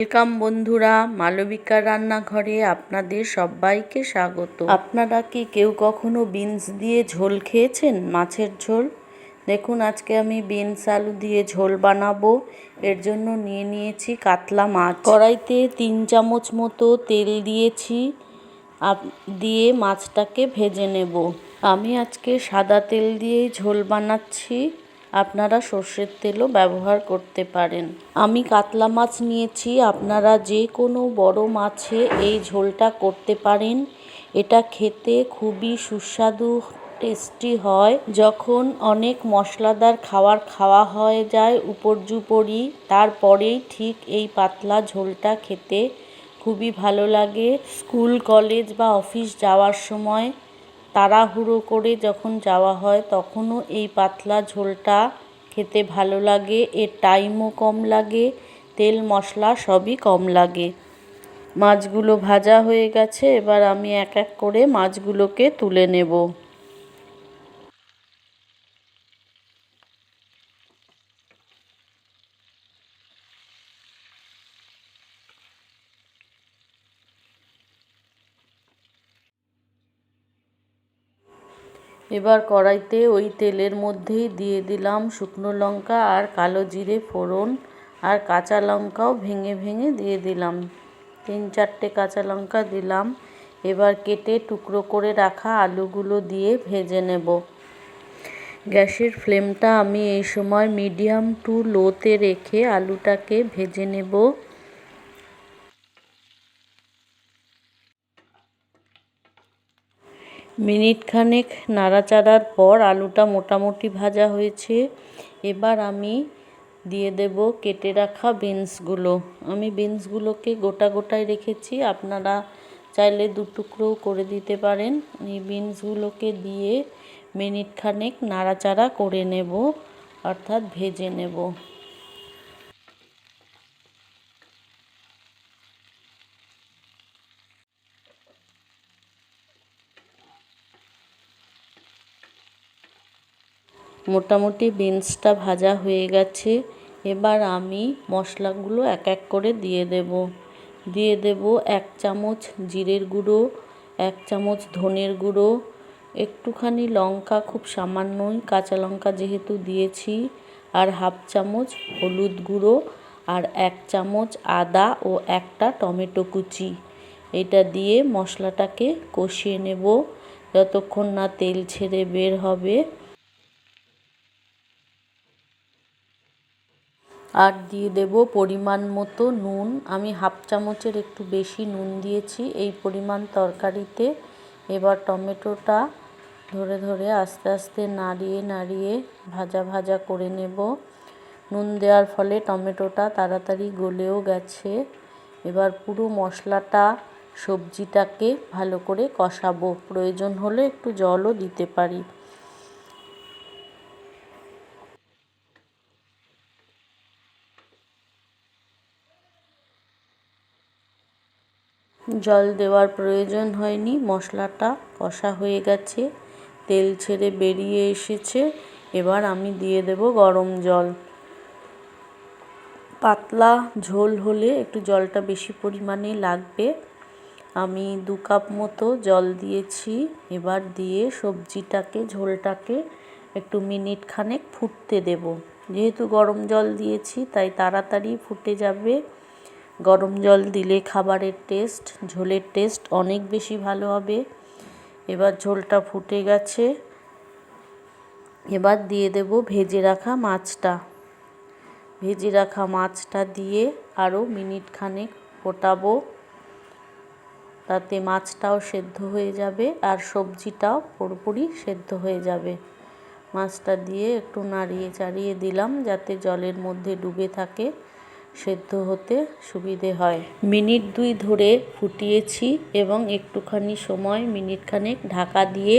Welcome বন্ধুরা, মালবিকার রান্নাঘরে আপনাদের সবাইকে স্বাগত। আপনারা কি কেউ কখনো বিনস দিয়ে ঝোল খেয়েছেন? মাছের ঝোল। দেখুন, আজকে আমি বিনস আলু দিয়ে ঝোল বানাবো। এর জন্য নিয়ে নিয়েছি কাতলা মাছ। কড়াইতে 3 চামচ মতো তেল দিয়েছি, দিয়ে মাছটাকে ভেজে নেব। আমি আজকে সাদা তেল দিয়েই ঝোল বানাচ্ছি, আপনারা সর্ষের তেলও ব্যবহার করতে পারেন। আমি কাতলা মাছ নিয়েছি, আপনারা যে কোনো বড় মাছে এই ঝোলটা করতে পারেন। এটা খেতে খুবই সুস্বাদু, টেস্টি হয়। যখন অনেক মশলাদার খাওয়া হয়ে যায় উপর্যুপরি, তারপরেই ঠিক এই পাতলা ঝোলটা খেতে খুবই ভালো লাগে। স্কুল, কলেজ বা অফিস যাওয়ার সময় তাড়াহুড়ো করে যখন যাওয়া হয়, তখনও এই পাতলা ঝোলটা খেতে ভালো লাগে। এর টাইমও কম লাগে, তেল মশলা সবই কম লাগে। মাছগুলো ভাজা হয়ে গেছে, এবার আমি এক এক করে মাছগুলোকে তুলে নেব। এবার কড়াইতে ওই তেলের মধ্যেই দিয়ে দিলাম শুকনো লঙ্কা আর কালো জিরে ফোড়ন, আর কাঁচা লঙ্কাও ভেঙে ভেঙে দিয়ে দিলাম। 3-4টে কাঁচা লঙ্কা দিলাম। এবার কেটে টুকরো করে রাখা আলুগুলো দিয়ে ভেজে নেব। গ্যাসের ফ্লেমটা আমি এই সময় মিডিয়াম টু লোতে রেখে আলুটাকে ভেজে নেব। মিনিট খানেক নাড়াচাড়ার পর আলুটা মোটামুটি ভাজা হয়েছে। এবার আমি দিয়ে দেব কেটে রাখা বিনসগুলো। আমি বিনসগুলোকে গোটা গোটায় রেখেছি, আপনারা চাইলে 2 টুকরোও করে দিতে পারেন। এই বিনসগুলোকে দিয়ে মিনিট খানেক নাড়াচাড়া করে নেব, অর্থাৎ ভেজে নেব। মোটামুটি বিনসটা ভাজা হয়ে গেছে। এবার আমি মশলাগুলো এক এক করে দিয়ে দেব 1 চামচ জিরের গুঁড়ো, 1 চামচ ধনের গুঁড়ো, একটুখানি লঙ্কা, খুব সামান্যই, কাঁচা লঙ্কা যেহেতু দিয়েছি, আর 1/2 চামচ হলুদ গুঁড়ো, আর 1 চামচ আদা ও একটা টমেটো কুচি। এটা দিয়ে মশলাটাকে কষিয়ে নেব যতক্ষণ না তেল ছেড়ে বের হবে। আর দিয়ে দেব পরিমাণ মতো নুন। আমি 1/2 চামচের একটু বেশি নুন দিয়েছি এই পরিমাণ তরকারিতে। এবার টমেটোটা ধরে ধরে আস্তে আস্তে নাড়িয়ে ভাজা ভাজা করে নেব। নুন দেওয়ার ফলে টমেটোটা তাড়াতাড়ি গলেও গেছে। এবার পুরো মশলাটা, সবজিটাকে ভালো করে কষাবো। প্রয়োজন হলে একটু জলও দিতে পারি। জল দেওয়ার প্রয়োজন হয়নি, মশলাটা কষা হয়ে গেছে, তেল ছেড়ে বেরিয়ে এসেছে। এবার আমি দিয়ে দেব গরম জল। পাতলা ঝোল হলে একটু জলটা বেশি পরিমাণে লাগবে। আমি 2 কাপ মতো জল দিয়েছি। এবার দিয়ে সবজিটাকে, ঝোলটাকে একটু মিনিট খানেক ফুটতে দেব। যেহেতু গরম জল দিয়েছি তাই তাড়াতাড়ি ফুটে যাবে। গরম জল দিলে খাবারের টেস্ট, ঝোলের টেস্ট অনেক বেশি ভালো হবে। এবার ঝোলটা ফুটে গেছে। এবার দিয়ে দেব ভেজে রাখা মাছটা। ভেজে রাখা মাছটা দিয়ে আরও মিনিট খানেক ফোটাবো, তাতে মাছটাও সেদ্ধ হয়ে যাবে আর সবজিটাও পুরোপুরি সেদ্ধ হয়ে যাবে। মাছটা দিয়ে একটু নাড়িয়ে চাড়িয়ে দিলাম যাতে জলের মধ্যে ডুবে থাকে, সেদ্ধ হতে সুবিধে হয়। মিনিট 2 ধরে ফুটিয়েছি এবং একটুখানি সময়, মিনিট খানেক ঢাকা দিয়ে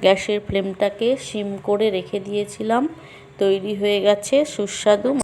গ্যাসের ফ্লেমটাকে সিম করে রেখে দিয়েছিলাম। তৈরি হয়ে গেছে সুস্বাদু